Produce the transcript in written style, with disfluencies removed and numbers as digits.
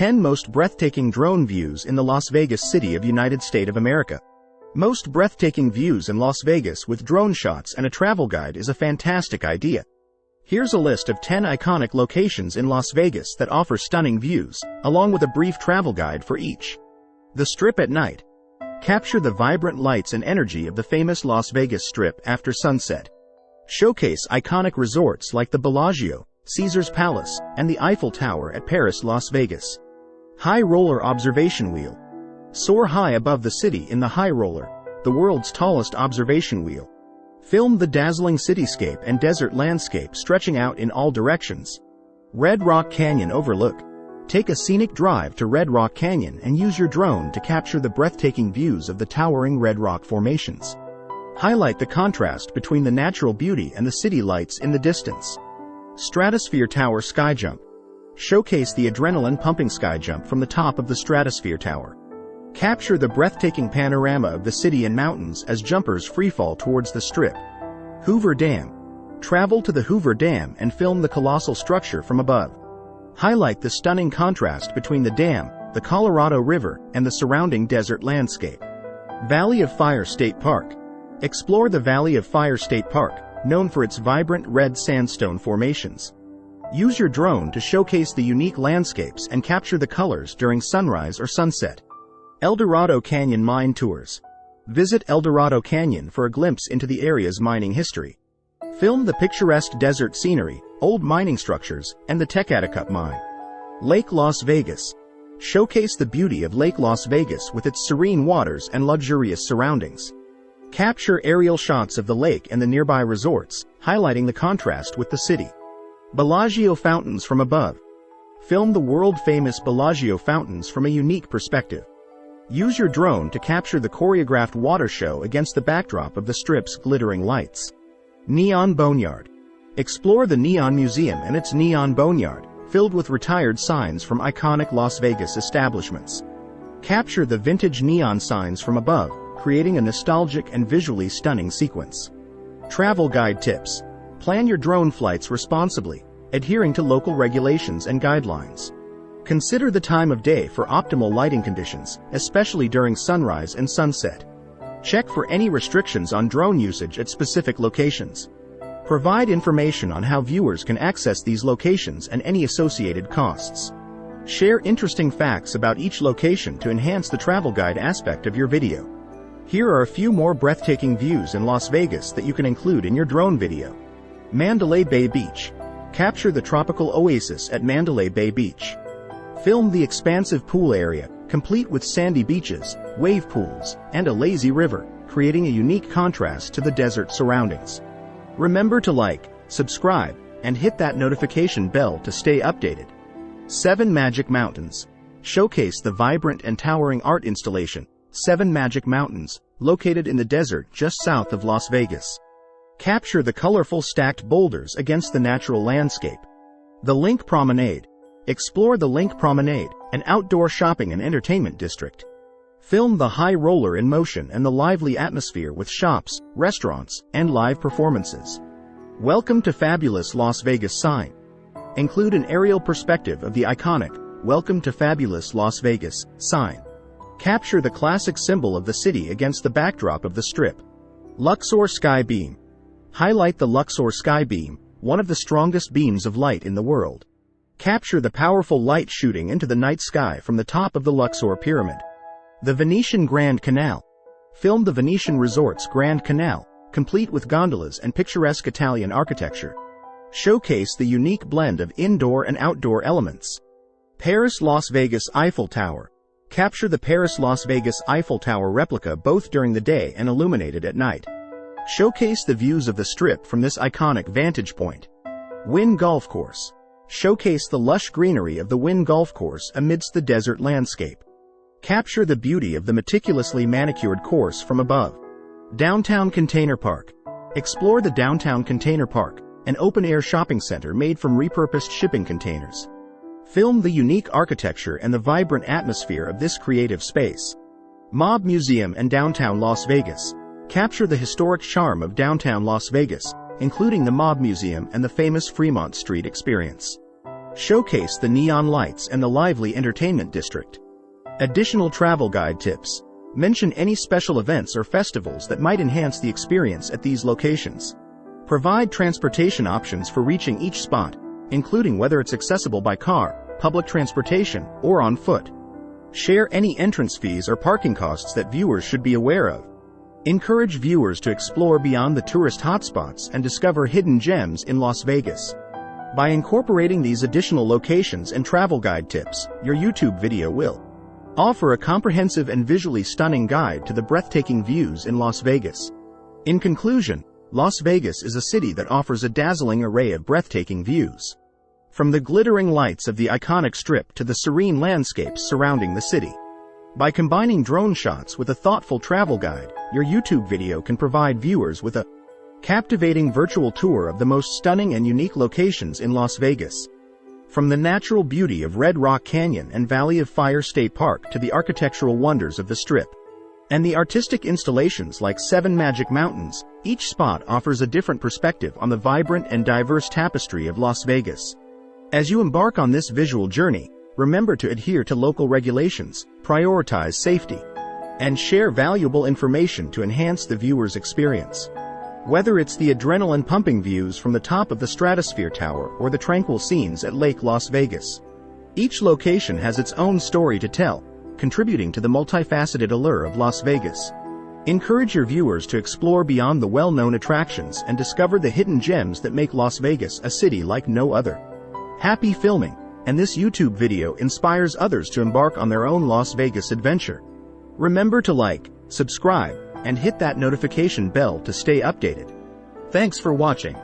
10 most breathtaking drone views in the Las Vegas city of United States of America. Most breathtaking views in Las Vegas with drone shots and a travel guide is a fantastic idea. Here's a list of 10 iconic locations in Las Vegas that offer stunning views, along with a brief travel guide for each. The Strip at night. Capture the vibrant lights and energy of the famous Las Vegas Strip after sunset. Showcase iconic resorts like the Bellagio, Caesar's Palace, and the Eiffel Tower at Paris, Las Vegas. High Roller Observation Wheel. Soar high above the city in the High Roller, the world's tallest observation wheel. Film the dazzling cityscape and desert landscape stretching out in all directions. Red Rock Canyon Overlook. Take a scenic drive to Red Rock Canyon and use your drone to capture the breathtaking views of the towering Red Rock formations. Highlight the contrast between the natural beauty and the city lights in the distance. Stratosphere Tower Skyjump. Showcase the adrenaline-pumping skyjump from the top of the Stratosphere Tower. Capture the breathtaking panorama of the city and mountains as jumpers freefall towards the Strip. Hoover Dam. Travel to the Hoover Dam and film the colossal structure from above. Highlight the stunning contrast between the dam, the Colorado River, and the surrounding desert landscape. Valley of Fire State Park. Explore the Valley of Fire State Park, known for its vibrant red sandstone formations. Use your drone to showcase the unique landscapes and capture the colors during sunrise or sunset. El Dorado Canyon Mine Tours. Visit El Dorado Canyon for a glimpse into the area's mining history. Film the picturesque desert scenery, old mining structures, and the Tecate mine. Lake Las Vegas. Showcase the beauty of Lake Las Vegas with its serene waters and luxurious surroundings. Capture aerial shots of the lake and the nearby resorts, highlighting the contrast with the city. Bellagio Fountains from above. Film the world-famous Bellagio fountains from a unique perspective. Use your drone to capture the choreographed water show against the backdrop of the Strip's glittering lights. Neon Boneyard. Explore the Neon Museum and its Neon Boneyard, filled with retired signs from iconic Las Vegas establishments. Capture the vintage neon signs from above, creating a nostalgic and visually stunning sequence. Travel guide tips. Plan your drone flights responsibly, adhering to local regulations and guidelines. Consider the time of day for optimal lighting conditions, especially during sunrise and sunset. Check for any restrictions on drone usage at specific locations. Provide information on how viewers can access these locations and any associated costs. Share interesting facts about each location to enhance the travel guide aspect of your video. Here are a few more breathtaking views in Las Vegas that you can include in your drone video. Mandalay Bay Beach. Capture the tropical oasis at Mandalay Bay Beach. Film the expansive pool area, complete with sandy beaches, wave pools, and a lazy river, creating a unique contrast to the desert surroundings. Remember to like, subscribe, and hit that notification bell to stay updated. 7 Magic Mountains. Showcase the vibrant and towering art installation, 7 Magic Mountains, located in the desert just south of Las Vegas. Capture the colorful stacked boulders against the natural landscape. The Link Promenade. Explore the Link Promenade, an outdoor shopping and entertainment district. Film the High Roller in motion and the lively atmosphere with shops, restaurants, and live performances. Welcome to Fabulous Las Vegas sign. Include an aerial perspective of the iconic Welcome to Fabulous Las Vegas sign. Capture the classic symbol of the city against the backdrop of the Strip. Luxor Sky Beam. Highlight the Luxor Sky Beam, one of the strongest beams of light in the world. Capture the powerful light shooting into the night sky from the top of the Luxor Pyramid. The Venetian Grand Canal. Film the Venetian Resort's Grand Canal, complete with gondolas and picturesque Italian architecture. Showcase the unique blend of indoor and outdoor elements. Paris Las Vegas Eiffel Tower. Capture the Paris Las Vegas Eiffel Tower replica both during the day and illuminated at night. Showcase the views of the Strip from this iconic vantage point. Wynn Golf Course. Showcase the lush greenery of the Wynn Golf Course amidst the desert landscape. Capture the beauty of the meticulously manicured course from above. Downtown Container Park. Explore the Downtown Container Park, an open-air shopping center made from repurposed shipping containers. Film the unique architecture and the vibrant atmosphere of this creative space. Mob Museum and Downtown Las Vegas. Capture the historic charm of downtown Las Vegas, including the Mob Museum and the famous Fremont Street experience. Showcase the neon lights and the lively entertainment district. Additional travel guide tips. Mention any special events or festivals that might enhance the experience at these locations. Provide transportation options for reaching each spot, including whether it's accessible by car, public transportation, or on foot. Share any entrance fees or parking costs that viewers should be aware of. Encourage viewers to explore beyond the tourist hotspots and discover hidden gems in Las Vegas. By incorporating these additional locations and travel guide tips, your YouTube video will offer a comprehensive and visually stunning guide to the breathtaking views in Las Vegas. In conclusion, Las Vegas is a city that offers a dazzling array of breathtaking views. From the glittering lights of the iconic Strip to the serene landscapes surrounding the city. By combining drone shots with a thoughtful travel guide, your YouTube video can provide viewers with a captivating virtual tour of the most stunning and unique locations in Las Vegas. From the natural beauty of Red Rock Canyon and Valley of Fire State Park to the architectural wonders of the Strip and the artistic installations like Seven Magic Mountains, each spot offers a different perspective on the vibrant and diverse tapestry of Las Vegas. As you embark on this visual journey, remember to adhere to local regulations, prioritize safety, and share valuable information to enhance the viewer's experience. Whether it's the adrenaline-pumping views from the top of the Stratosphere Tower or the tranquil scenes at Lake Las Vegas, each location has its own story to tell, contributing to the multifaceted allure of Las Vegas. Encourage your viewers to explore beyond the well-known attractions and discover the hidden gems that make Las Vegas a city like no other. Happy filming, and this YouTube video inspires others to embark on their own Las Vegas adventure. Remember to like, subscribe, and hit that notification bell to stay updated. Thanks for watching.